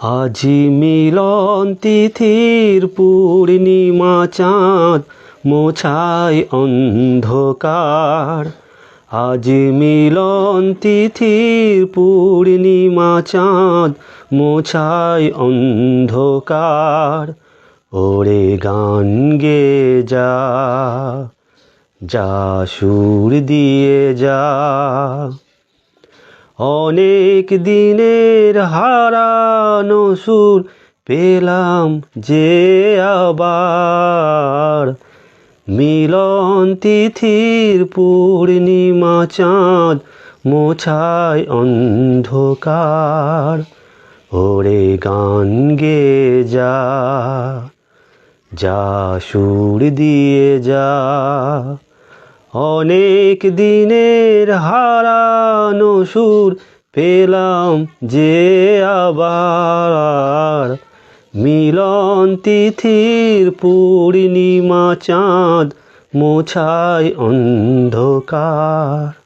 আজি মিলন তিথির পূর্ণিমা চাঁদ মোছায় অন্ধকার। আজি মিলন তিথির পূর্ণিমা চাঁদ মোছায় অন্ধকার। ওরে গান গে যা, যা সুর দিয়ে যা, অনেক দিনের হারানো সুর পেলাম যে আবার। মিলন তিথির পূর্ণিমা চাঁদ মোছায় অন্ধকার। ওরে গান গে যা, যা সুর দিয়ে যা, অনেক দিনের হারানো সুর পেলাম যে আবার। মিলন তিথির পূর্ণিমা চাঁদ মোছায় অন্ধকার।